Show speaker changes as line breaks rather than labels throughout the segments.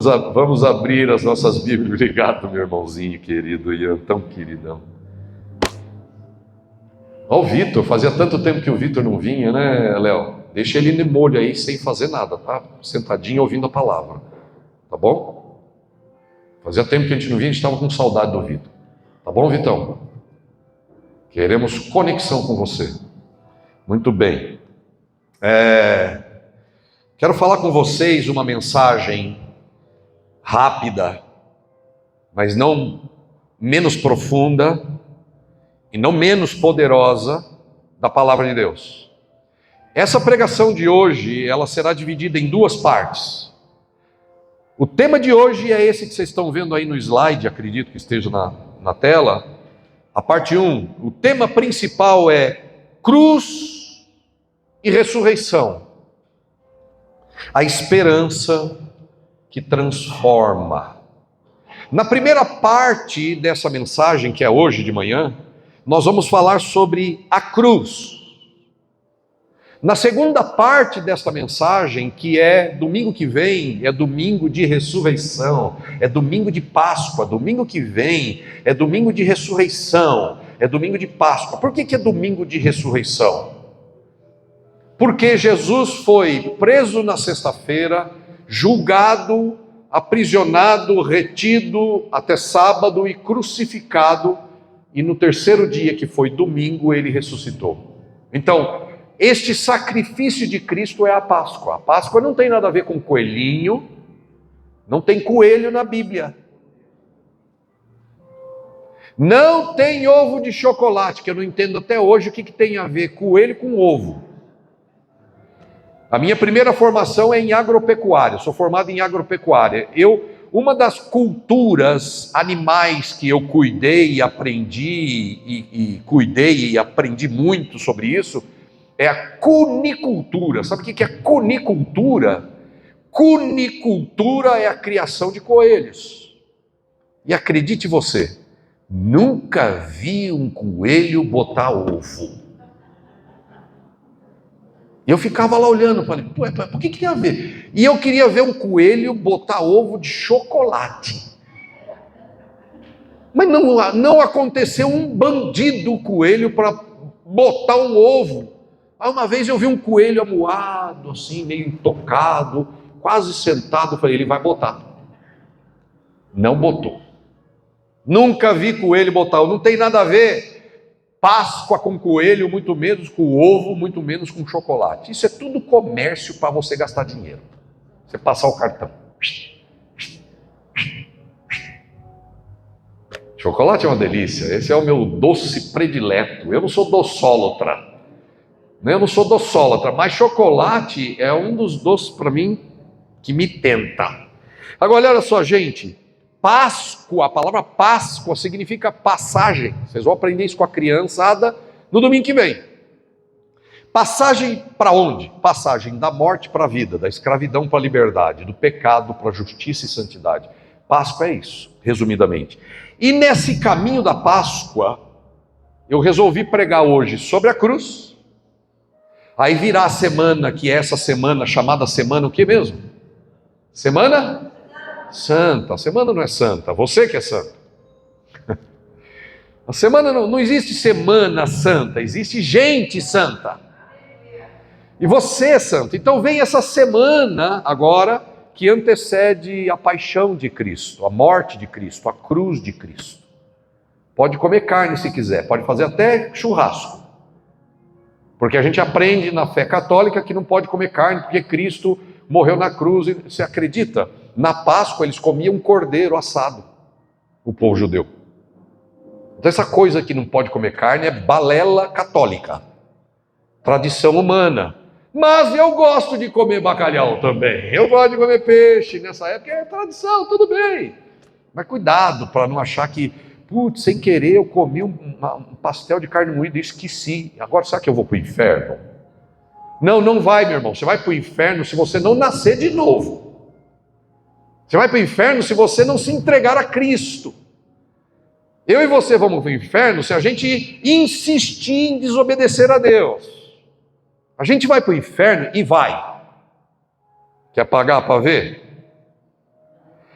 Vamos abrir as nossas Bíblias. Obrigado, meu irmãozinho querido, Ian, tão queridão. Ó, o Vitor, fazia tanto tempo que o Vitor não vinha, né, Léo? Deixa ele no molho aí, sem fazer nada, tá? Sentadinho ouvindo a palavra, tá bom? Fazia tempo que a gente não vinha, a gente estava com saudade do Vitor. Tá bom, Vitão? Queremos conexão com você. Muito bem. Quero falar com vocês uma mensagem rápida, mas não menos profunda e não menos poderosa da palavra de Deus. Essa pregação de hoje, ela será dividida em duas partes. O tema de hoje é esse que vocês estão vendo aí no slide, acredito que esteja na tela. A parte 1, o tema principal é cruz e ressurreição. A esperança que transforma. Na primeira parte dessa mensagem, que é hoje de manhã, nós vamos falar sobre a cruz. Na segunda parte desta mensagem, que é domingo que vem, é domingo de ressurreição, é domingo de Páscoa, domingo que vem é domingo de ressurreição, é domingo de Páscoa. Por que é domingo de ressurreição? Porque Jesus foi preso na sexta-feira, julgado, aprisionado, retido até sábado e crucificado, e no terceiro dia, que foi domingo, ele ressuscitou. Então, este sacrifício de Cristo é a Páscoa. A Páscoa não tem nada a ver com coelhinho, não tem coelho na Bíblia. Não tem ovo de chocolate, que eu não entendo até hoje o que tem a ver coelho com ovo. A minha primeira formação é em agropecuária, sou formado em agropecuária. Uma das culturas animais que eu cuidei e aprendi, cuidei e aprendi muito sobre isso, é a cunicultura. Sabe o que é cunicultura? Cunicultura é a criação de coelhos. E acredite você, nunca vi um coelho botar ovo. E eu ficava lá olhando, falei, por que tem a ver? E eu queria ver um coelho botar ovo de chocolate. Mas não aconteceu um bandido coelho para botar um ovo. Aí uma vez eu vi um coelho amuado, assim, meio intocado, quase sentado, falei, ele vai botar. Não botou. Nunca vi coelho botar, não tem nada a ver Páscoa com coelho, muito menos com ovo, muito menos com chocolate. Isso é tudo comércio para você gastar dinheiro. Você passar o cartão. Chocolate é uma delícia, esse é o meu doce predileto. Eu não sou doçólatra. Eu não sou doçólatra, mas chocolate é um dos doces para mim que me tenta. Agora, olha só, gente. Páscoa, a palavra Páscoa significa passagem. Vocês vão aprender isso com a criançada no domingo que vem. Passagem para onde? Passagem da morte para a vida, da escravidão para a liberdade, do pecado para a justiça e santidade. Páscoa é isso, resumidamente. E nesse caminho da Páscoa, eu resolvi pregar hoje sobre a cruz. Aí virá a semana, que é essa semana, chamada semana o que mesmo? Semana Santa. A semana não é santa, você que é santa. A semana não existe semana santa, existe gente santa. E você é santo. Então vem essa semana agora que antecede a paixão de Cristo, a morte de Cristo, a cruz de Cristo. Pode comer carne se quiser, pode fazer até churrasco. Porque a gente aprende na fé católica que não pode comer carne porque Cristo morreu na cruz. E você acredita? Na Páscoa eles comiam um cordeiro assado, o povo judeu. Então essa coisa que não pode comer carne é balela católica, tradição humana. Mas eu gosto de comer bacalhau também, eu gosto de comer peixe, nessa época é tradição, tudo bem. Mas cuidado para não achar que, putz, sem querer eu comi um pastel de carne moída e esqueci, agora será que eu vou para o inferno? Não vai, meu irmão, você vai para o inferno se você não nascer de novo. Você vai para o inferno se você não se entregar a Cristo. Eu e você vamos para o inferno se a gente insistir em desobedecer a Deus. A gente vai para o inferno e vai. Quer pagar para ver?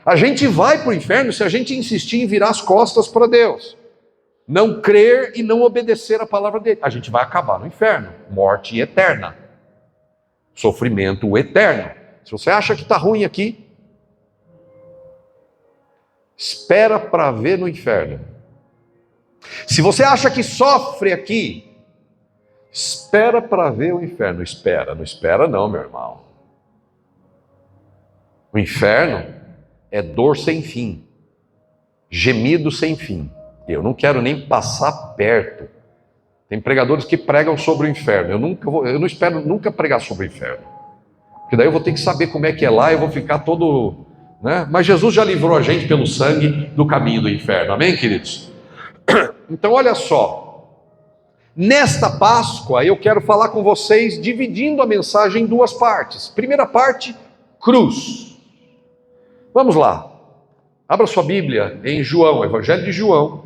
A gente vai para o inferno se a gente insistir em virar as costas para Deus, não crer e não obedecer a palavra dele. A gente vai acabar no inferno, morte eterna, sofrimento eterno. Se você acha que está ruim aqui, espera para ver no inferno. Se você acha que sofre aqui, espera para ver o inferno. Não espera não, meu irmão. O inferno é dor sem fim, gemido sem fim. Eu não quero nem passar perto. Tem pregadores que pregam sobre o inferno. Eu não espero nunca pregar sobre o inferno, porque daí eu vou ter que saber como é que é lá, eu vou ficar todo, né? Mas Jesus já livrou a gente pelo sangue do caminho do inferno, amém, queridos? Então olha só, nesta Páscoa eu quero falar com vocês dividindo a mensagem em duas partes. Primeira parte, cruz. Vamos lá, abra sua Bíblia em João, Evangelho de João,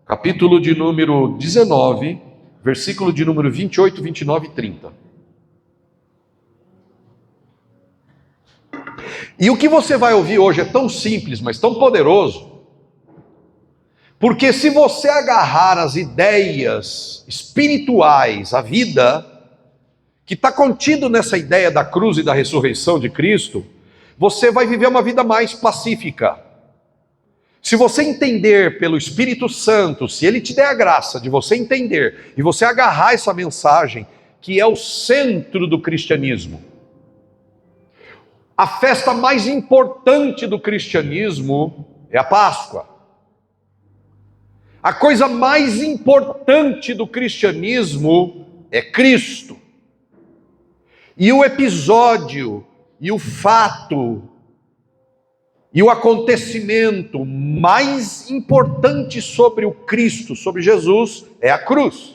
capítulo de número 19, versículo de número 28, 29 e 30. E o que você vai ouvir hoje é tão simples, mas tão poderoso, porque se você agarrar as ideias espirituais, a vida, que está contido nessa ideia da cruz e da ressurreição de Cristo, você vai viver uma vida mais pacífica. Se você entender pelo Espírito Santo, se Ele te der a graça de você entender, e você agarrar essa mensagem, que é o centro do cristianismo, a festa mais importante do cristianismo é a Páscoa. A coisa mais importante do cristianismo é Cristo. E o episódio, e o fato, e o acontecimento mais importante sobre o Cristo, sobre Jesus, é a cruz.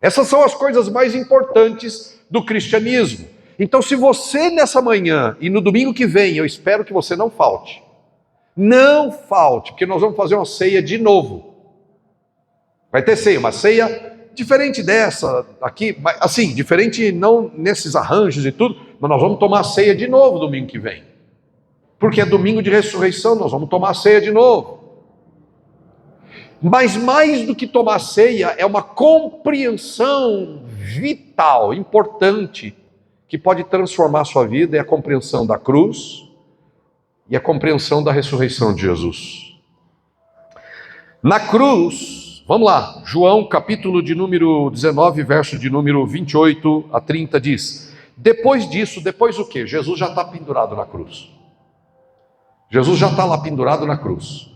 Essas são as coisas mais importantes do cristianismo. Então, se você nessa manhã e no domingo que vem, eu espero que você não falte, porque nós vamos fazer uma ceia de novo. Vai ter ceia, uma ceia diferente dessa aqui, assim, diferente não nesses arranjos e tudo, mas nós vamos tomar ceia de novo domingo que vem. Porque é domingo de ressurreição, nós vamos tomar ceia de novo. Mas mais do que tomar ceia, é uma compreensão vital, importante, que pode transformar a sua vida, é a compreensão da cruz e a compreensão da ressurreição de Jesus. Na cruz, vamos lá, João capítulo de número 19, verso de número 28 a 30 diz: depois disso, depois o quê? Jesus já está pendurado na cruz. Jesus já está lá pendurado na cruz.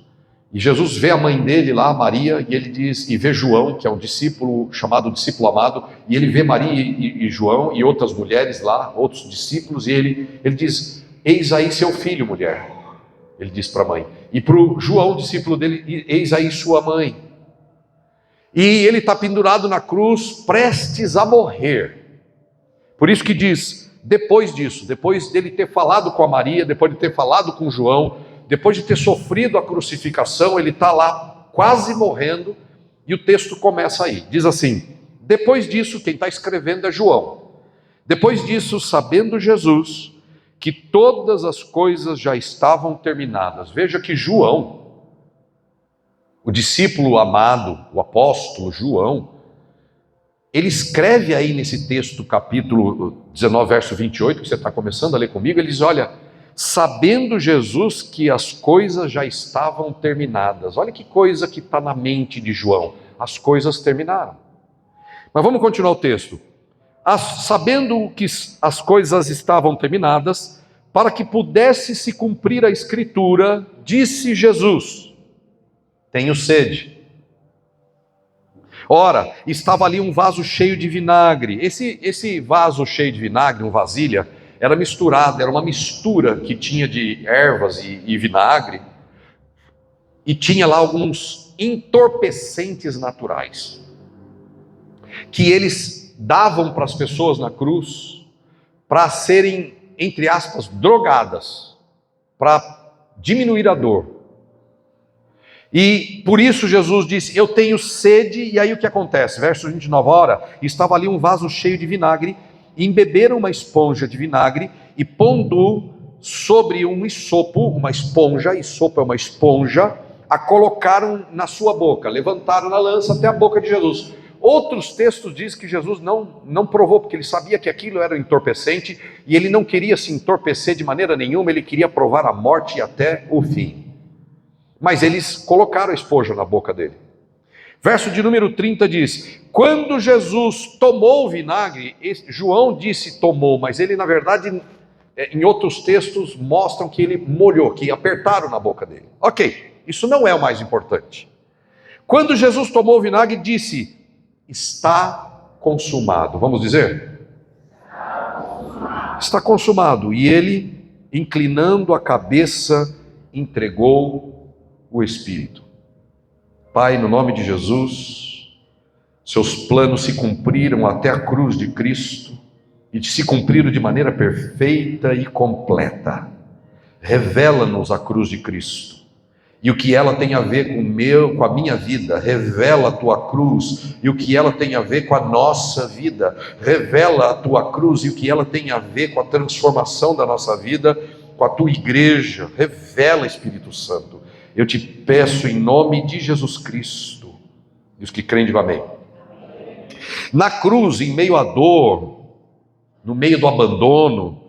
E Jesus vê a mãe dele lá, Maria, e ele diz, e vê João, que é um discípulo, chamado discípulo amado, e ele vê Maria e João e outras mulheres lá, outros discípulos, e ele diz, eis aí seu filho, mulher. Ele diz para a mãe. E para o João, discípulo dele, eis aí sua mãe. E ele está pendurado na cruz, prestes a morrer. Por isso que diz, depois disso, depois dele ter falado com a Maria, depois de ter falado com João, depois de ter sofrido a crucificação, ele está lá quase morrendo, e o texto começa aí, diz assim, depois disso, quem está escrevendo é João, depois disso, sabendo Jesus, que todas as coisas já estavam terminadas. Veja que João, o discípulo amado, o apóstolo João, ele escreve aí nesse texto, capítulo 19, verso 28, que você está começando a ler comigo, ele diz, olha, sabendo Jesus que as coisas já estavam terminadas. Olha que coisa que está na mente de João, as coisas terminaram. Mas vamos continuar o texto. Sabendo que as coisas estavam terminadas, para que pudesse se cumprir a Escritura, disse Jesus, tenho sede. Ora, estava ali um vaso cheio de vinagre. Esse vaso cheio de vinagre, uma vasilha, era misturado, era uma mistura que tinha de ervas e vinagre, e tinha lá alguns entorpecentes naturais, que eles davam para as pessoas na cruz, para serem, entre aspas, drogadas, para diminuir a dor. E por isso Jesus disse, eu tenho sede, e aí o que acontece? Verso 29, ora, estava ali um vaso cheio de vinagre, embeberam uma esponja de vinagre, e pondo sobre um isopo, uma esponja, isopo é uma esponja, a colocaram na sua boca, levantaram na lança até a boca de Jesus. Outros textos dizem que Jesus não provou, porque ele sabia que aquilo era entorpecente, e ele não queria se entorpecer de maneira nenhuma, ele queria provar a morte até o fim. Mas eles colocaram a esponja na boca dele. Verso de número 30 diz: quando Jesus tomou o vinagre, João disse tomou, mas ele na verdade, em outros textos mostram que ele molhou, que apertaram na boca dele. Ok, isso não é o mais importante. Quando Jesus tomou o vinagre, disse: está consumado. Vamos dizer? Está consumado. E ele, inclinando a cabeça, entregou o Espírito. Pai, no nome de Jesus, seus planos se cumpriram até a cruz de Cristo e se cumpriram de maneira perfeita e completa. Revela-nos a cruz de Cristo e o que ela tem a ver com a minha vida. Revela a tua cruz e o que ela tem a ver com a nossa vida. Revela a tua cruz e o que ela tem a ver com a transformação da nossa vida, com a tua igreja. Revela, Espírito Santo. Eu te peço em nome de Jesus Cristo. E os que creem, digam amém. Na cruz, em meio à dor, no meio do abandono,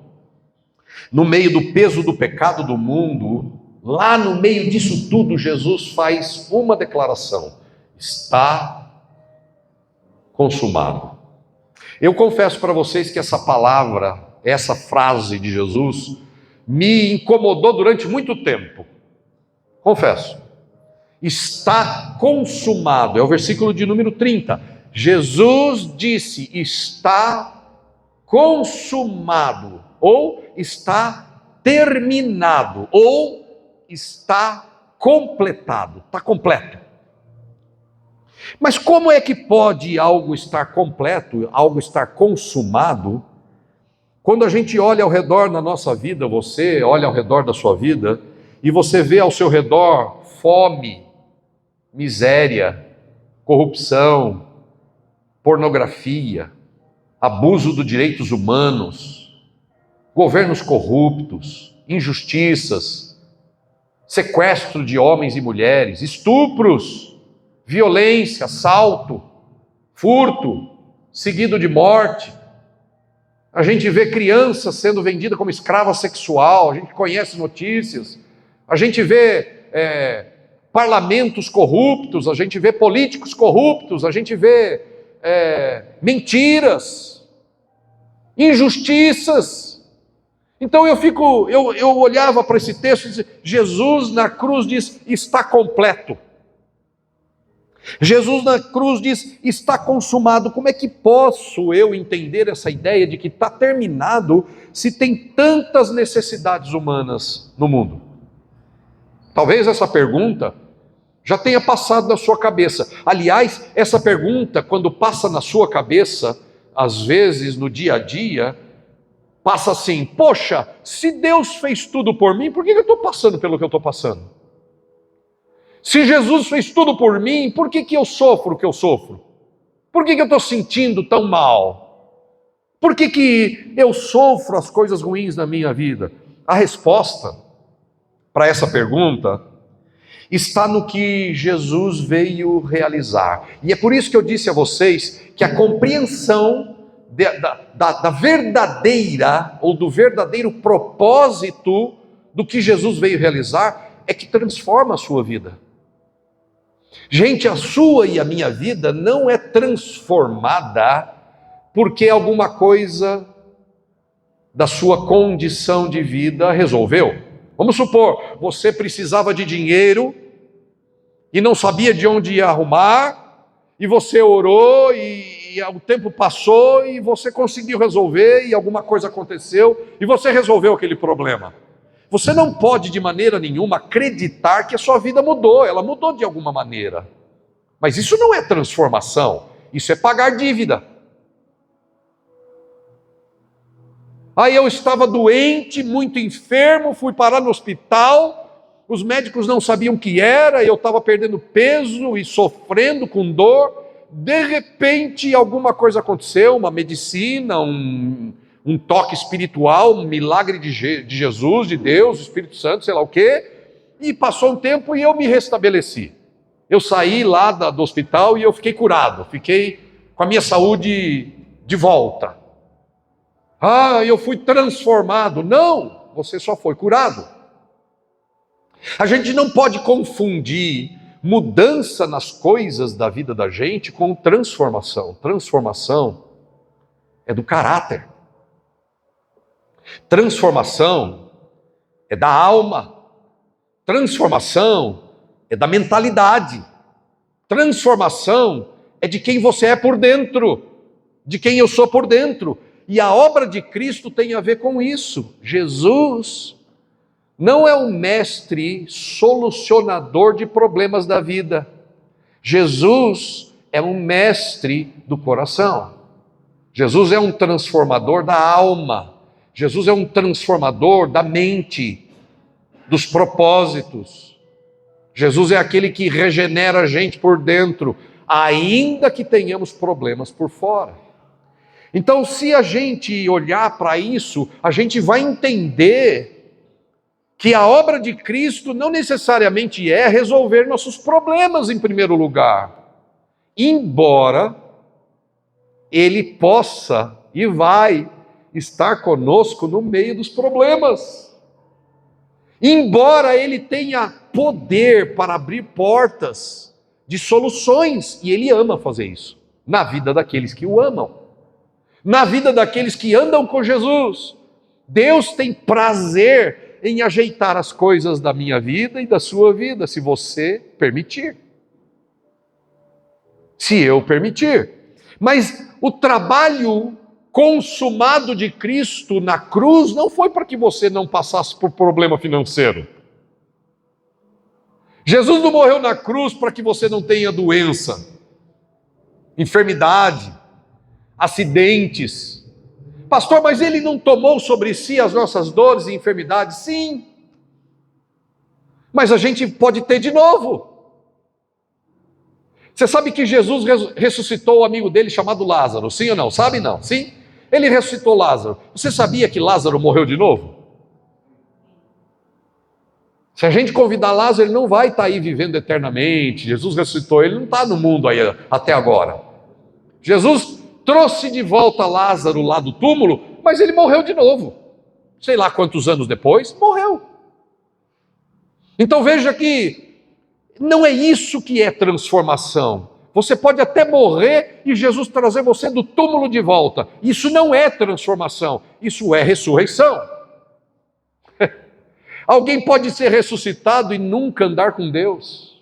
no meio do peso do pecado do mundo, lá no meio disso tudo, Jesus faz uma declaração: está consumado. Eu confesso para vocês que essa palavra, essa frase de Jesus, me incomodou durante muito tempo. Confesso. Está consumado, é o versículo de número 30. Jesus disse: está consumado, ou está terminado, ou está completado, está completo. Mas como é que pode algo estar completo, algo estar consumado, quando a gente olha ao redor na nossa vida, você olha ao redor da sua vida, e você vê ao seu redor fome, miséria, corrupção, pornografia, abuso dos direitos humanos, governos corruptos, injustiças, sequestro de homens e mulheres, estupros, violência, assalto, furto, seguido de morte. A gente vê crianças sendo vendidas como escrava sexual, a gente conhece notícias. A gente vê parlamentos corruptos, a gente vê políticos corruptos, a gente vê mentiras, injustiças. Então eu olhava para esse texto e dizia: Jesus na cruz diz: está completo. Jesus na cruz diz: está consumado. Como é que posso eu entender essa ideia de que está terminado se tem tantas necessidades humanas no mundo? Talvez essa pergunta já tenha passado na sua cabeça. Aliás, essa pergunta, quando passa na sua cabeça, às vezes no dia a dia, passa assim: poxa, se Deus fez tudo por mim, por que eu estou passando pelo que eu estou passando? Se Jesus fez tudo por mim, por que eu sofro o que eu sofro? Por que eu estou sentindo tão mal? Por que eu sofro as coisas ruins na minha vida? A resposta para essa pergunta está no que Jesus veio realizar. E é por isso que eu disse a vocês que a compreensão da verdadeira, ou do verdadeiro propósito do que Jesus veio realizar, é que transforma a sua vida. Gente, a sua e a minha vida não é transformada porque alguma coisa da sua condição de vida resolveu. Vamos supor, você precisava de dinheiro e não sabia de onde ia arrumar, e você orou e o tempo passou e você conseguiu resolver e alguma coisa aconteceu e você resolveu aquele problema. Você não pode de maneira nenhuma acreditar que a sua vida mudou, ela mudou de alguma maneira. Mas isso não é transformação, isso é pagar dívida. Aí eu estava doente, muito enfermo, fui parar no hospital, os médicos não sabiam o que era, eu estava perdendo peso e sofrendo com dor. De repente alguma coisa aconteceu, uma medicina, um um toque espiritual, um milagre de Jesus, de Deus, do Espírito Santo, sei lá o quê, e passou um tempo e eu me restabeleci. Eu saí lá do hospital e eu fiquei curado, fiquei com a minha saúde de volta. Ah, eu fui transformado. Não, você só foi curado. A gente não pode confundir mudança nas coisas da vida da gente com transformação. Transformação é do caráter. Transformação é da alma. Transformação é da mentalidade. Transformação é de quem você é por dentro, de quem eu sou por dentro. E a obra de Cristo tem a ver com isso. Jesus não é um mestre solucionador de problemas da vida. Jesus é um mestre do coração. Jesus é um transformador da alma. Jesus é um transformador da mente, dos propósitos. Jesus é aquele que regenera a gente por dentro, ainda que tenhamos problemas por fora. Então, se a gente olhar para isso, a gente vai entender que a obra de Cristo não necessariamente é resolver nossos problemas em primeiro lugar, embora Ele possa e vai estar conosco no meio dos problemas. Embora Ele tenha poder para abrir portas de soluções, e Ele ama fazer isso, na vida daqueles que o amam, na vida daqueles que andam com Jesus. Deus tem prazer em ajeitar as coisas da minha vida e da sua vida, se você permitir. Se eu permitir. Mas o trabalho consumado de Cristo na cruz não foi para que você não passasse por problema financeiro. Jesus não morreu na cruz para que você não tenha doença, enfermidade, acidentes. Pastor, mas Ele não tomou sobre si as nossas dores e enfermidades? Sim. Mas a gente pode ter de novo. Você sabe que Jesus ressuscitou o amigo dele chamado Lázaro, sim ou não? Sabe não? Sim? Ele ressuscitou Lázaro. Você sabia que Lázaro morreu de novo? Se a gente convidar Lázaro, ele não vai estar aí vivendo eternamente. Jesus ressuscitou, ele não está no mundo aí até agora. Jesus trouxe de volta Lázaro lá do túmulo, mas ele morreu de novo. Sei lá quantos anos depois, morreu. Então veja que não é isso que é transformação. Você pode até morrer e Jesus trazer você do túmulo de volta. Isso não é transformação, isso é ressurreição. Alguém pode ser ressuscitado e nunca andar com Deus.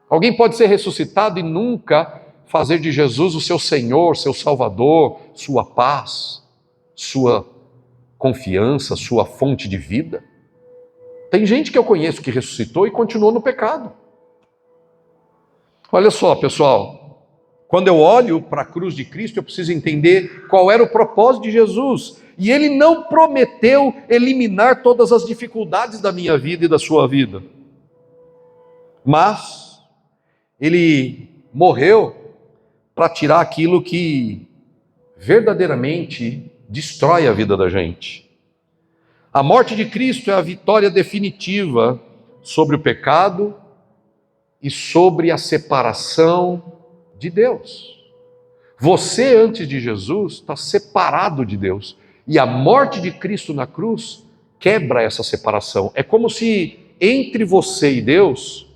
Alguém pode ser ressuscitado e nunca fazer de Jesus o seu Senhor, seu Salvador, sua paz, sua confiança, sua fonte de vida. Tem gente que eu conheço que ressuscitou e continuou no pecado. Olha só, pessoal, quando eu olho para a cruz de Cristo, eu preciso entender qual era o propósito de Jesus. E Ele não prometeu eliminar todas as dificuldades da minha vida e da sua vida. Mas Ele morreu para tirar aquilo que verdadeiramente destrói a vida da gente. A morte de Cristo é a vitória definitiva sobre o pecado e sobre a separação de Deus. Você, antes de Jesus, está separado de Deus. E a morte de Cristo na cruz quebra essa separação. É como se entre você e Deus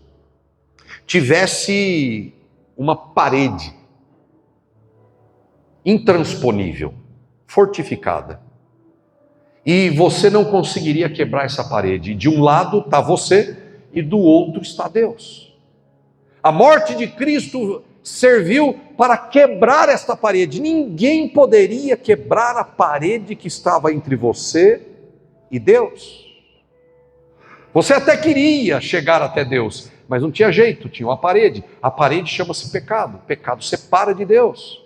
tivesse uma parede intransponível, fortificada. E você não conseguiria quebrar essa parede. De um lado está você e do outro está Deus. A morte de Cristo serviu para quebrar esta parede. Ninguém poderia quebrar a parede que estava entre você e Deus. Você até queria chegar até Deus, mas não tinha jeito, tinha uma parede. A parede chama-se pecado. O pecado separa de Deus.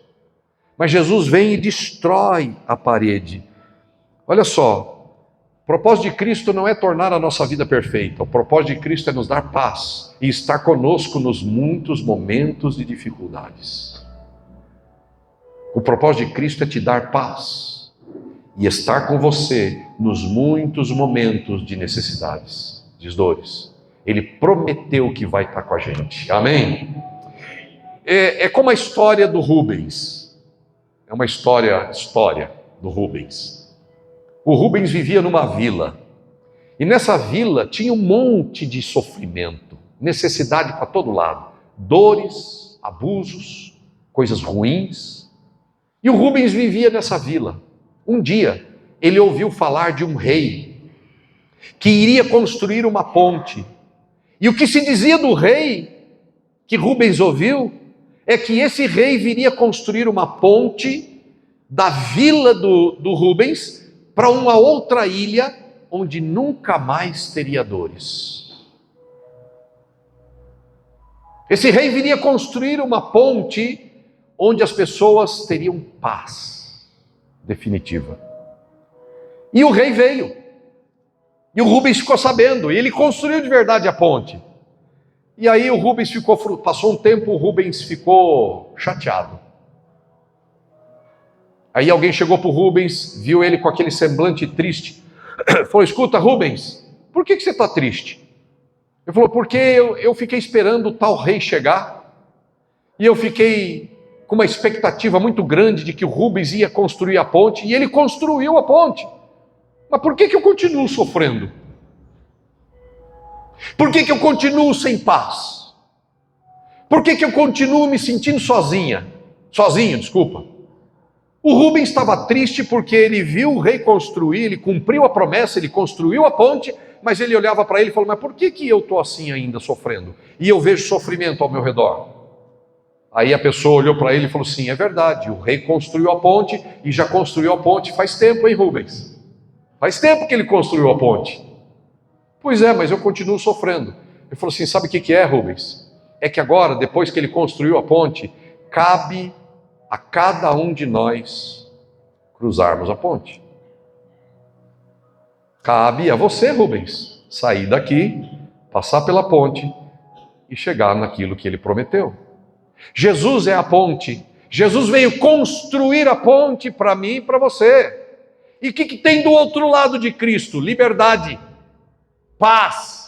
Mas Jesus vem e destrói a parede. Olha só, o propósito de Cristo não é tornar a nossa vida perfeita. O propósito de Cristo é nos dar paz e estar conosco nos muitos momentos de dificuldades. O propósito de Cristo é te dar paz e estar com você nos muitos momentos de necessidades, de dores. Ele prometeu que vai estar com a gente. Amém? É como a história do Rubens. É uma história do Rubens. O Rubens vivia numa vila. E nessa vila tinha um monte de sofrimento, necessidade para todo lado. Dores, abusos, coisas ruins. E o Rubens vivia nessa vila. Um dia, ele ouviu falar de um rei que iria construir uma ponte. E o que se dizia do rei, que Rubens ouviu, é que esse rei viria construir uma ponte da vila do Rubens para uma outra ilha, onde nunca mais teria dores. Esse rei viria construir uma ponte onde as pessoas teriam paz definitiva. E o rei veio. E o Rubens ficou sabendo, e ele construiu de verdade a ponte. E aí o Rubens passou um tempo, o Rubens ficou chateado. Aí alguém chegou para o Rubens, viu ele com aquele semblante triste, falou: escuta, Rubens, por que você está triste? Ele falou: porque eu fiquei esperando o tal rei chegar, e eu fiquei com uma expectativa muito grande de que o Rubens ia construir a ponte, e ele construiu a ponte. Mas por que eu continuo sofrendo? Por que eu continuo sem paz? Por que eu continuo me sentindo sozinho, desculpa. O Rubens estava triste porque ele viu o rei construir, ele cumpriu a promessa, ele construiu a ponte, mas ele olhava para ele e falou: mas por que eu estou assim ainda sofrendo? E eu vejo sofrimento ao meu redor. Aí a pessoa olhou para ele e falou: sim, é verdade, o rei construiu a ponte e já construiu a ponte faz tempo, hein, Rubens? Faz tempo que ele construiu a ponte. Pois é, mas eu continuo sofrendo. Ele falou assim: sabe o que é, Rubens? É que agora, depois que ele construiu a ponte, cabe a cada um de nós cruzarmos a ponte. Cabe a você, Rubens, sair daqui, passar pela ponte e chegar naquilo que ele prometeu. Jesus é a ponte. Jesus veio construir a ponte para mim e para você. E o que tem do outro lado de Cristo? Liberdade, paz.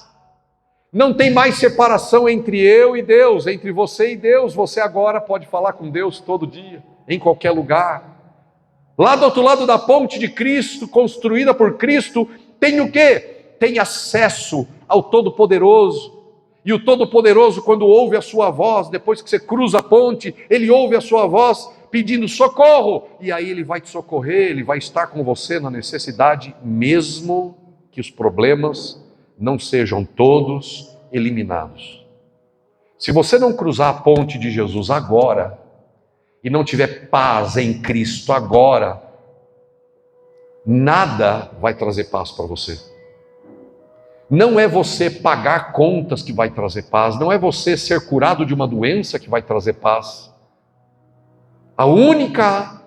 Não tem mais separação entre eu e Deus, entre você e Deus. Você agora pode falar com Deus todo dia, em qualquer lugar. Lá do outro lado da ponte de Cristo, construída por Cristo, tem o quê? Tem acesso ao Todo-Poderoso. E o Todo-Poderoso, quando ouve a sua voz, depois que você cruza a ponte, ele ouve a sua voz pedindo socorro. E aí ele vai te socorrer, ele vai estar com você na necessidade, mesmo que os problemas não sejam todos eliminados. Se você não cruzar a ponte de Jesus agora, e não tiver paz em Cristo agora, nada vai trazer paz para você. Não é você pagar contas que vai trazer paz, não é você ser curado de uma doença que vai trazer paz. A única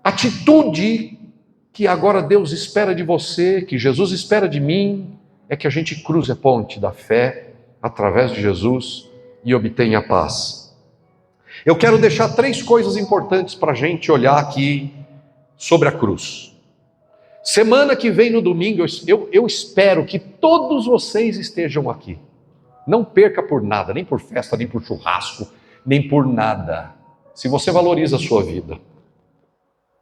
atitude que agora Deus espera de você, que Jesus espera de mim, é que a gente cruze a ponte da fé através de Jesus e obtenha a paz. Eu quero deixar 3 coisas importantes para a gente olhar aqui sobre a cruz. Semana que vem no domingo, eu espero que todos vocês estejam aqui. Não perca por nada, nem por festa, nem por churrasco, nem por nada. Se você valoriza a sua vida,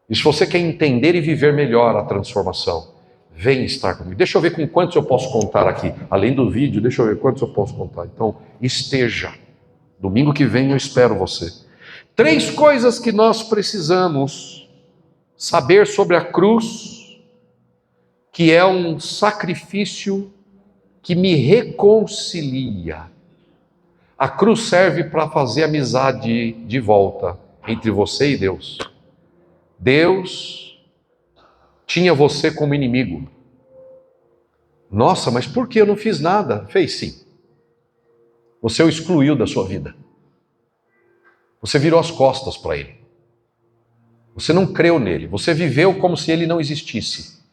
e se você quer entender e viver melhor a transformação, vem estar comigo. Deixa eu ver com quantos eu posso contar aqui. Além do vídeo, deixa eu ver quantos eu posso contar. Então, esteja. Domingo que vem eu espero você. 3 coisas que nós precisamos saber sobre a cruz, que é um sacrifício que me reconcilia. A cruz serve para fazer amizade de volta entre você e Deus. Deus tinha você como inimigo. Nossa, mas por que eu não fiz nada? Fez sim. Você o excluiu da sua vida. Você virou as costas para ele. Você não creu nele. Você viveu como se ele não existisse.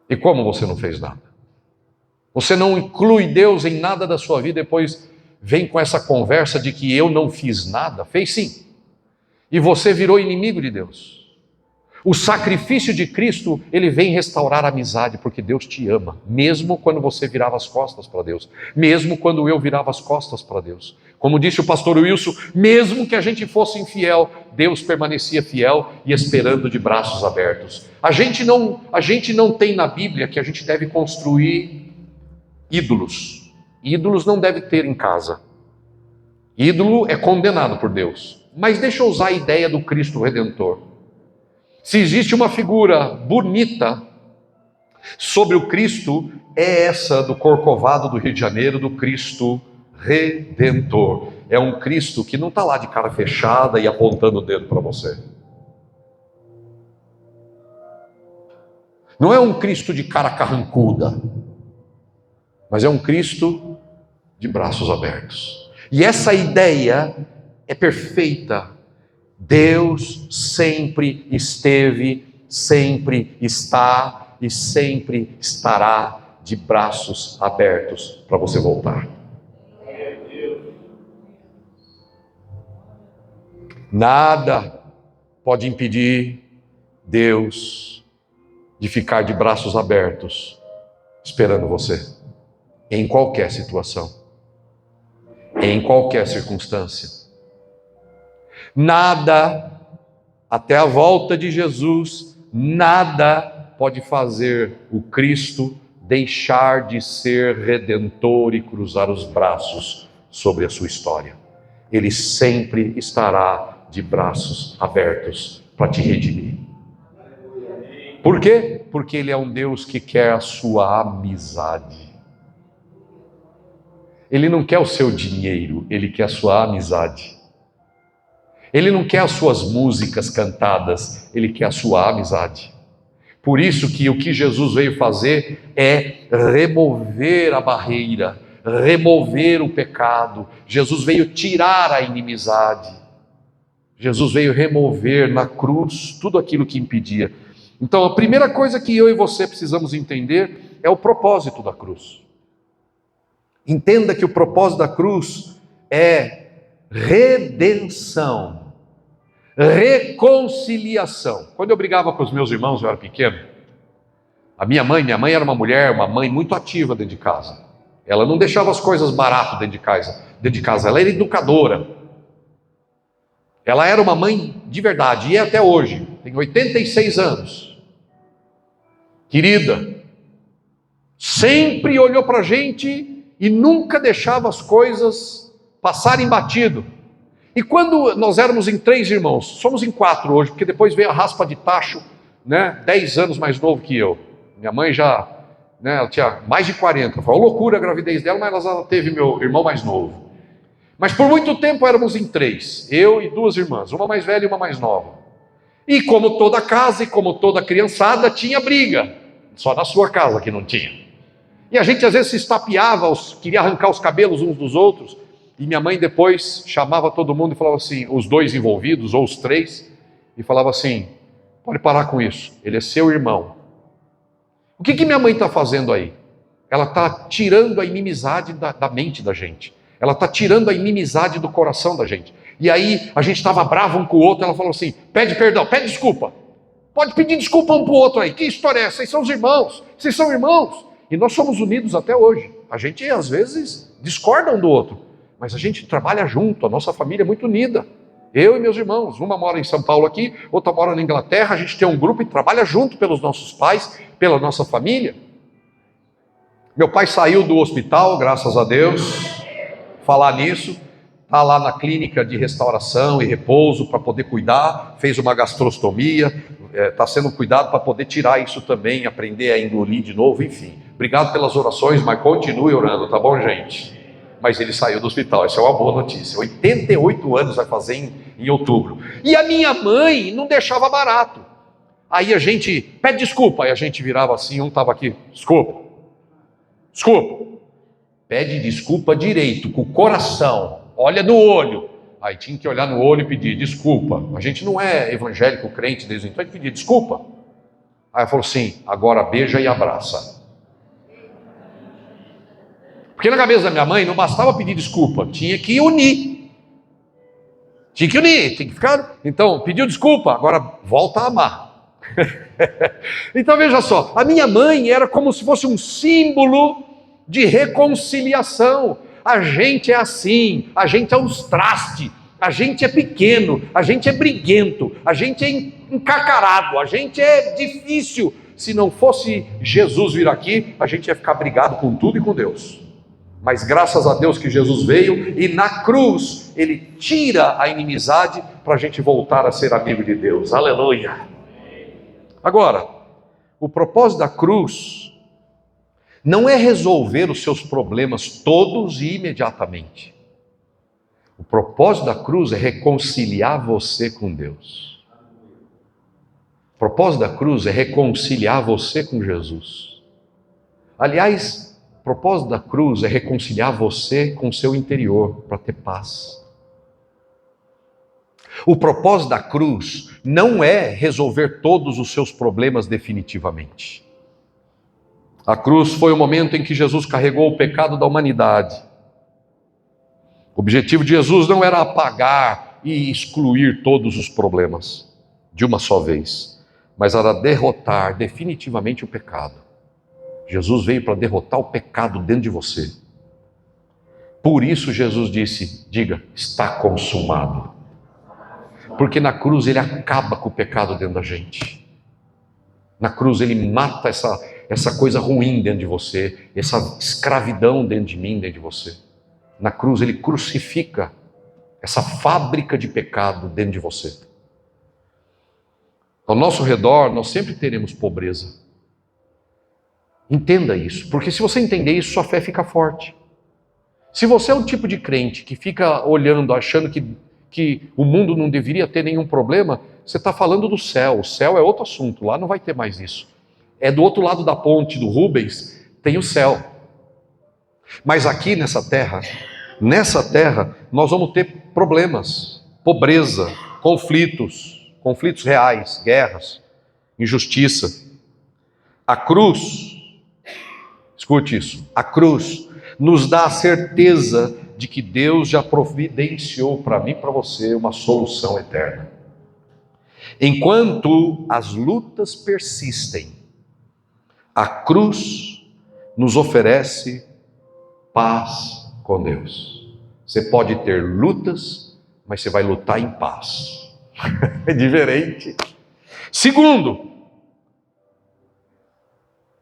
E como você não fez nada? Você não inclui Deus em nada da sua vida, depois vem com essa conversa de que eu não fiz nada. Fez sim. E você virou inimigo de Deus. O sacrifício de Cristo, ele vem restaurar a amizade, porque Deus te ama, mesmo quando você virava as costas para Deus, mesmo quando eu virava as costas para Deus. Como disse o pastor Wilson, mesmo que a gente fosse infiel, Deus permanecia fiel e esperando de braços abertos. A gente não tem na Bíblia que a gente deve construir ídolos. Ídolos não deve ter em casa. Ídolo é condenado por Deus. Mas deixa eu usar a ideia do Cristo Redentor. Se existe uma figura bonita sobre o Cristo, é essa do Corcovado do Rio de Janeiro, do Cristo Redentor. É um Cristo que não está lá de cara fechada e apontando o dedo para você. Não é um Cristo de cara carrancuda, mas é um Cristo de braços abertos. E essa ideia é perfeita. Deus sempre esteve, sempre está e sempre estará de braços abertos para você voltar. Nada pode impedir Deus de ficar de braços abertos esperando você, em qualquer situação, em qualquer circunstância. Nada, até a volta de Jesus, nada pode fazer o Cristo deixar de ser redentor e cruzar os braços sobre a sua história. Ele sempre estará de braços abertos para te redimir. Por quê? Porque Ele é um Deus que quer a sua amizade. Ele não quer o seu dinheiro, Ele quer a sua amizade. Ele não quer as suas músicas cantadas, Ele quer a sua amizade. Por isso que o que Jesus veio fazer é remover a barreira, remover o pecado. Jesus veio tirar a inimizade. Jesus veio remover na cruz tudo aquilo que impedia. Então a primeira coisa que eu e você precisamos entender é o propósito da cruz. Entenda que o propósito da cruz é redenção. Reconciliação. Quando eu brigava com os meus irmãos, eu era pequeno, minha mãe era uma mulher, uma mãe muito ativa dentro de casa. Ela não deixava as coisas baratas dentro de casa, ela era educadora. Ela era uma mãe de verdade, e é até hoje, tem 86 anos. Querida, sempre olhou para a gente e nunca deixava as coisas passarem batido. E quando nós éramos em 3 irmãos, somos em 4 hoje, porque depois veio a raspa de tacho, 10 anos mais novo que eu. Minha mãe já, ela tinha mais de 40, foi uma loucura a gravidez dela, mas ela teve meu irmão mais novo. Mas por muito tempo éramos em 3, eu e 2 irmãs, uma mais velha e uma mais nova. E como toda casa e como toda criançada, tinha briga, só na sua casa que não tinha. E a gente às vezes se estapeava, queria arrancar os cabelos uns dos outros. E minha mãe depois chamava todo mundo e falava assim, os 2 envolvidos, ou os 3, e falava assim, pode parar com isso, ele é seu irmão. O que minha mãe está fazendo aí? Ela está tirando a inimizade da mente da gente. Ela está tirando a inimizade do coração da gente. E aí a gente estava bravo um com o outro, ela falou assim, pede perdão, pede desculpa. Pode pedir desculpa um para o outro aí. Que história é essa? Vocês são os irmãos, vocês são irmãos. E nós somos unidos até hoje. A gente às vezes discorda um do outro. Mas a gente trabalha junto, a nossa família é muito unida. Eu e meus irmãos, uma mora em São Paulo aqui, outra mora na Inglaterra, a gente tem um grupo e trabalha junto pelos nossos pais, pela nossa família. Meu pai saiu do hospital, graças a Deus, falar nisso, está lá na clínica de restauração e repouso para poder cuidar, fez uma gastrostomia, está sendo cuidado para poder tirar isso também, aprender a engolir de novo, enfim. Obrigado pelas orações, mas continue orando, tá bom, gente? Mas ele saiu do hospital, isso é uma boa notícia. 88 anos vai fazer em outubro. E a minha mãe não deixava barato. Aí a gente pede desculpa, aí a gente virava assim, um estava aqui, desculpa. Pede desculpa direito, com o coração, olha no olho. Aí tinha que olhar no olho e pedir desculpa. A gente não é evangélico, crente desde então, a gente pedia desculpa. Aí ela falou assim, agora beija e abraça. Porque na cabeça da minha mãe não bastava pedir desculpa, tinha que unir. Tinha que ficar. Então, pediu desculpa, agora volta a amar. Então veja só, a minha mãe era como se fosse um símbolo de reconciliação. A gente é assim, a gente é uns trastes, a gente é pequeno, a gente é briguento, a gente é encarcarado, a gente é difícil. Se não fosse Jesus vir aqui, a gente ia ficar brigado com tudo e com Deus. Mas graças a Deus que Jesus veio e na cruz Ele tira a inimizade para a gente voltar a ser amigo de Deus. Aleluia! Agora, o propósito da cruz não é resolver os seus problemas todos e imediatamente. O propósito da cruz é reconciliar você com Deus. O propósito da cruz é reconciliar você com Jesus. Aliás, o propósito da cruz é reconciliar você com o seu interior, para ter paz. O propósito da cruz não é resolver todos os seus problemas definitivamente. A cruz foi o momento em que Jesus carregou o pecado da humanidade. O objetivo de Jesus não era apagar e excluir todos os problemas de uma só vez, mas era derrotar definitivamente o pecado. Jesus veio para derrotar o pecado dentro de você. Por isso Jesus disse, diga, está consumado. Porque na cruz Ele acaba com o pecado dentro da gente. Na cruz Ele mata essa coisa ruim dentro de você, essa escravidão dentro de mim, dentro de você. Na cruz Ele crucifica essa fábrica de pecado dentro de você. Ao nosso redor nós sempre teremos pobreza. Entenda isso, porque se você entender isso, sua fé fica forte. Se você é um tipo de crente que fica olhando, achando que o mundo não deveria ter nenhum problema, você está falando do céu. O céu é outro assunto, lá não vai ter mais isso. É do outro lado da ponte do Rubens, tem o céu. Mas aqui nessa terra, nós vamos ter problemas, pobreza, conflitos reais, guerras, injustiça. A cruz, escute isso, a cruz nos dá a certeza de que Deus já providenciou para mim e para você uma solução eterna. Enquanto as lutas persistem, a cruz nos oferece paz com Deus. Você pode ter lutas, mas você vai lutar em paz. É diferente. Segundo,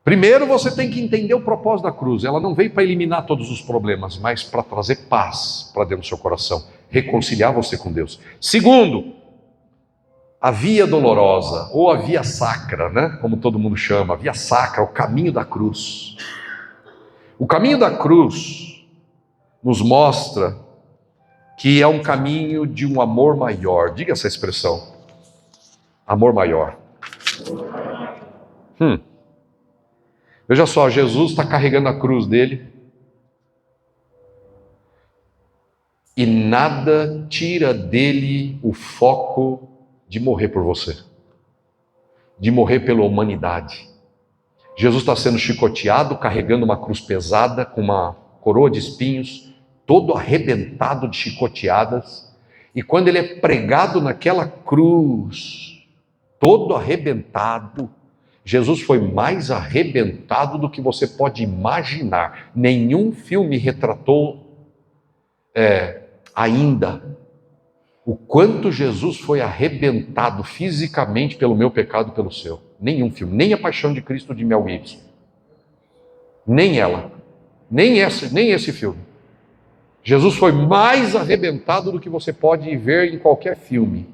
primeiro você tem que entender o propósito da cruz. Ela não veio para eliminar todos os problemas, mas para trazer paz para dentro do seu coração, reconciliar você com Deus. Segundo, a via dolorosa, ou a via sacra, né? Como todo mundo chama, a via sacra, o caminho da cruz. O caminho da cruz nos mostra que é um caminho de um amor maior. Diga essa expressão, amor maior. Veja só, Jesus está carregando a cruz dele e nada tira dele o foco de morrer por você, de morrer pela humanidade. Jesus está sendo chicoteado, carregando uma cruz pesada, com uma coroa de espinhos, todo arrebentado de chicoteadas, e quando ele é pregado naquela cruz, todo arrebentado, Jesus foi mais arrebentado do que você pode imaginar. Nenhum filme retratou ainda o quanto Jesus foi arrebentado fisicamente pelo meu pecado e pelo seu. Nenhum filme, nem A Paixão de Cristo de Mel Gibson, nem ela, nem esse filme. Jesus foi mais arrebentado do que você pode ver em qualquer filme.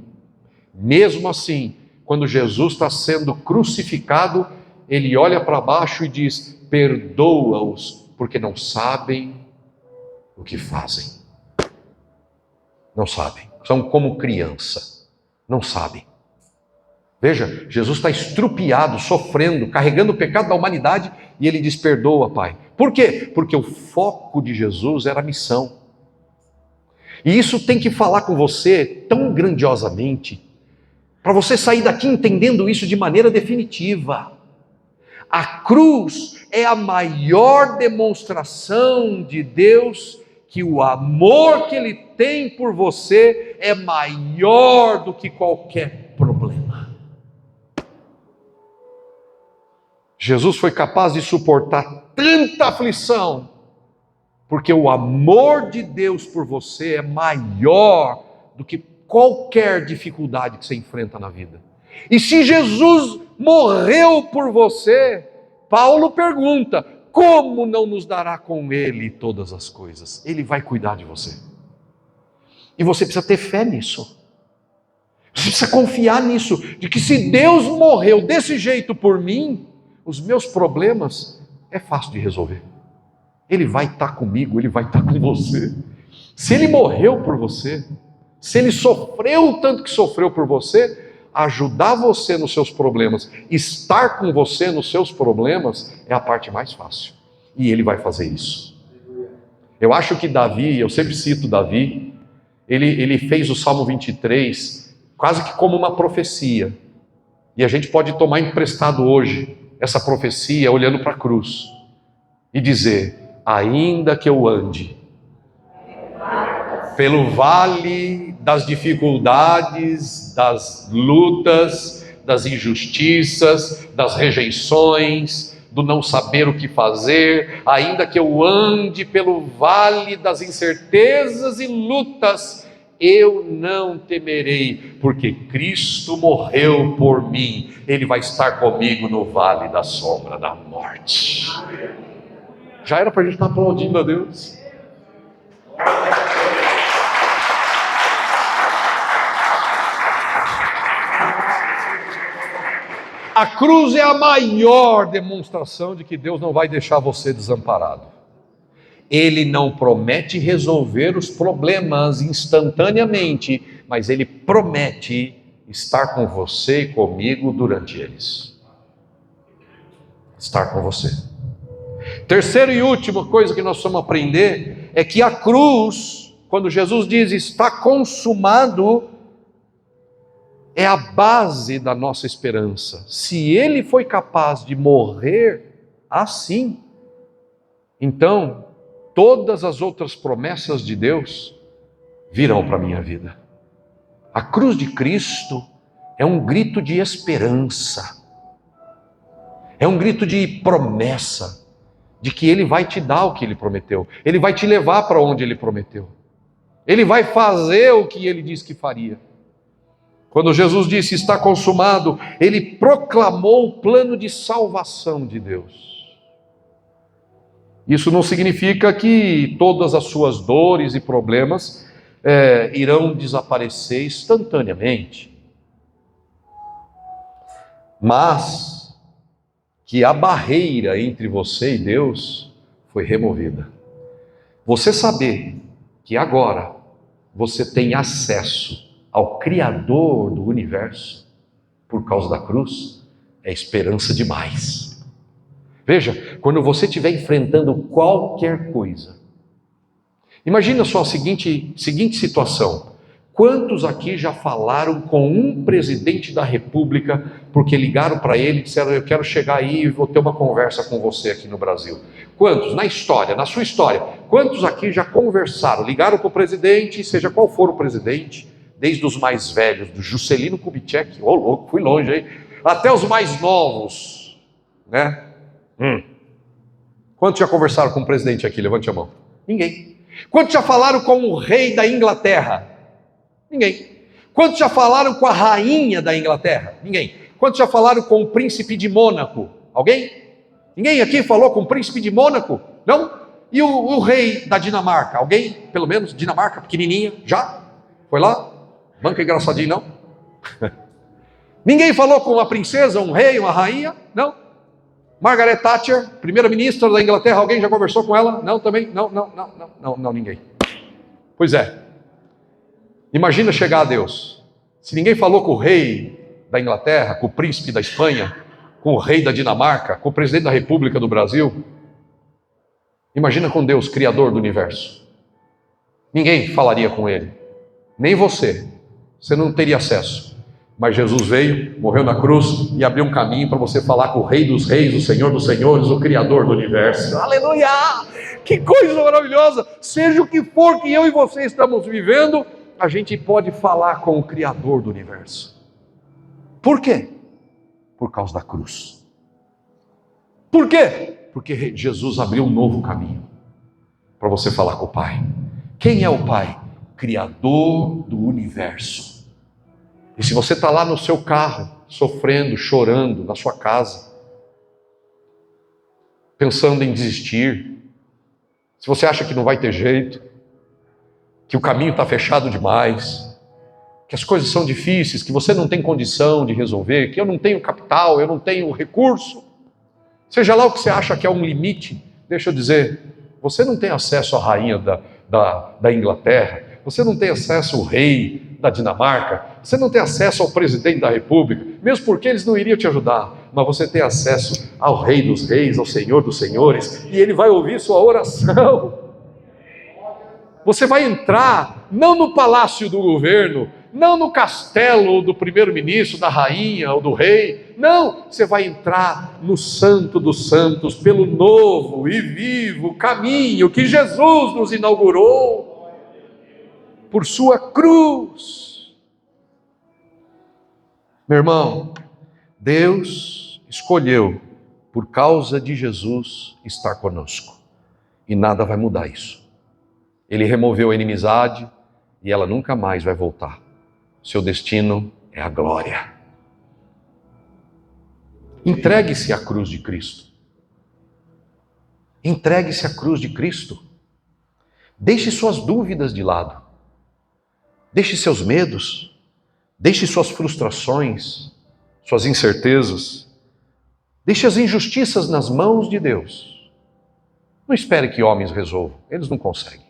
Mesmo assim, quando Jesus está sendo crucificado, ele olha para baixo e diz, perdoa-os, porque não sabem o que fazem. Não sabem, são como criança, não sabem. Veja, Jesus está estrupiado, sofrendo, carregando o pecado da humanidade, e ele diz, perdoa, Pai. Por quê? Porque o foco de Jesus era a missão. E isso tem que falar com você tão grandiosamente, para você sair daqui entendendo isso de maneira definitiva. A cruz é a maior demonstração de Deus que o amor que Ele tem por você é maior do que qualquer problema. Jesus foi capaz de suportar tanta aflição, porque o amor de Deus por você é maior do que qualquer dificuldade que você enfrenta na vida. E se Jesus morreu por você, Paulo pergunta: como não nos dará com Ele todas as coisas? Ele vai cuidar de você. E você precisa ter fé nisso. Você precisa confiar nisso, de que se Deus morreu desse jeito por mim, os meus problemas é fácil de resolver. Ele vai estar comigo, Ele vai estar com você. Se Ele morreu por você, se Ele sofreu o tanto que sofreu por você, ajudar você nos seus problemas, estar com você nos seus problemas, é a parte mais fácil. E Ele vai fazer isso. Eu acho que Davi, eu sempre cito Davi, ele fez o Salmo 23 quase que como uma profecia. E a gente pode tomar emprestado hoje essa profecia olhando para a cruz e dizer: ainda que eu ande pelo vale das dificuldades, das lutas, das injustiças, das rejeições, do não saber o que fazer, ainda que eu ande pelo vale das incertezas e lutas, eu não temerei, porque Cristo morreu por mim, Ele vai estar comigo no vale da sombra da morte. Já era para a gente estar aplaudindo a Deus. A cruz é a maior demonstração de que Deus não vai deixar você desamparado. Ele não promete resolver os problemas instantaneamente, mas Ele promete estar com você e comigo durante eles. Estar com você. Terceira e última coisa que nós vamos aprender é que a cruz, quando Jesus diz está consumado, é a base da nossa esperança. Se Ele foi capaz de morrer assim, então todas as outras promessas de Deus virão para a minha vida. A cruz de Cristo é um grito de esperança, é um grito de promessa, de que Ele vai te dar o que Ele prometeu, Ele vai te levar para onde Ele prometeu, Ele vai fazer o que Ele disse que faria. Quando Jesus disse está consumado, Ele proclamou o plano de salvação de Deus. Isso não significa que todas as suas dores e problemas irão desaparecer instantaneamente, mas que a barreira entre você e Deus foi removida. Você saber que agora você tem acesso ao Criador do universo por causa da cruz é esperança demais. Veja, quando você estiver enfrentando qualquer coisa, imagina só a seguinte situação: quantos aqui já falaram com um presidente da república porque ligaram para ele e disseram eu quero chegar aí e vou ter uma conversa com você aqui no Brasil? Quantos, na história, na sua história, quantos aqui já conversaram, ligaram para o presidente, seja qual for o presidente, desde os mais velhos, do Juscelino Kubitschek, ô louco, fui longe aí, até os mais novos, né? Quantos já conversaram com o presidente aqui? Levante a mão. Ninguém. Quantos já falaram com o rei da Inglaterra? Ninguém. Quantos já falaram com a rainha da Inglaterra? Ninguém. Quantos já falaram com o príncipe de Mônaco? Alguém? Ninguém aqui falou com o príncipe de Mônaco? Não? E o rei da Dinamarca? Alguém? Pelo menos, Dinamarca, pequenininha, já? Foi lá? Banca engraçadinho, não? Ninguém falou com uma princesa, um rei, uma rainha? Não? Margaret Thatcher, primeira-ministra da Inglaterra, alguém já conversou com ela? Não, também? Não, ninguém. Pois é. Imagina chegar a Deus. Se ninguém falou com o rei da Inglaterra, com o príncipe da Espanha, com o rei da Dinamarca, com o presidente da República do Brasil, imagina com Deus, Criador do universo. Ninguém falaria com Ele. Nem você. Você não teria acesso. Mas Jesus veio, morreu na cruz e abriu um caminho para você falar com o Rei dos Reis, o Senhor dos Senhores, o Criador do universo. Aleluia! Que coisa maravilhosa! Seja o que for que eu e você estamos vivendo, a gente pode falar com o Criador do universo. Por quê? Por causa da cruz. Por quê? Porque Jesus abriu um novo caminho para você falar com o Pai. Quem é o Pai? Criador do universo. E se você está lá no seu carro, sofrendo, chorando, na sua casa, pensando em desistir, se você acha que não vai ter jeito, que o caminho está fechado demais, que as coisas são difíceis, que você não tem condição de resolver, que eu não tenho capital, eu não tenho recurso, seja lá o que você acha que é um limite, deixa eu dizer, você não tem acesso à rainha da Inglaterra, você não tem acesso ao rei da Dinamarca, você não tem acesso ao presidente da República, mesmo porque eles não iriam te ajudar, mas você tem acesso ao Rei dos Reis, ao Senhor dos Senhores, e Ele vai ouvir sua oração. Você vai entrar, não no palácio do governo, não no castelo do primeiro-ministro, da rainha ou do rei, não, você vai entrar no Santo dos Santos, pelo novo e vivo caminho que Jesus nos inaugurou, por sua cruz. Meu irmão, Deus escolheu, por causa de Jesus, estar conosco, e nada vai mudar isso. Ele removeu a inimizade e ela nunca mais vai voltar. Seu destino é a glória. Entregue-se à cruz de Cristo. Entregue-se à cruz de Cristo. Deixe suas dúvidas de lado. Deixe seus medos. Deixe suas frustrações, suas incertezas. Deixe as injustiças nas mãos de Deus. Não espere que homens resolvam, eles não conseguem.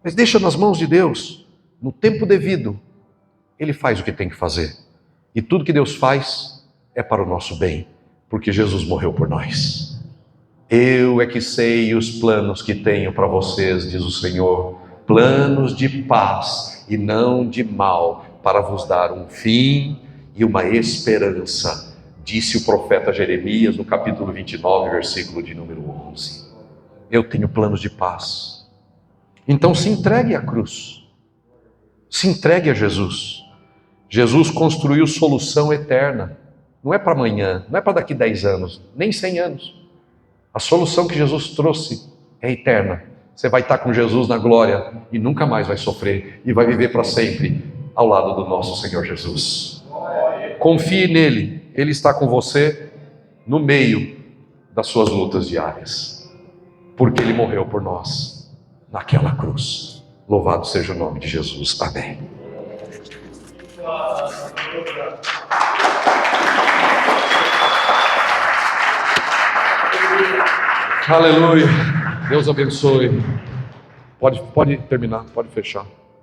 Mas deixa nas mãos de Deus, no tempo devido, Ele faz o que tem que fazer. E tudo que Deus faz é para o nosso bem, porque Jesus morreu por nós. Eu é que sei os planos que tenho para vocês, diz o Senhor, planos de paz e não de mal, para vos dar um fim e uma esperança, disse o profeta Jeremias no capítulo 29, versículo de número 11. Eu tenho planos de paz. Então se entregue à cruz, se entregue a Jesus. Jesus construiu solução eterna, não é para amanhã, não é para daqui 10 anos, nem 100 anos. A solução que Jesus trouxe é eterna. Você vai estar com Jesus na glória e nunca mais vai sofrer e vai viver para sempre ao lado do nosso Senhor Jesus. Confie nele, Ele está com você no meio das suas lutas diárias, porque Ele morreu por nós naquela cruz. Louvado seja o nome de Jesus. Amém. Aleluia. Deus abençoe. Pode terminar, pode fechar.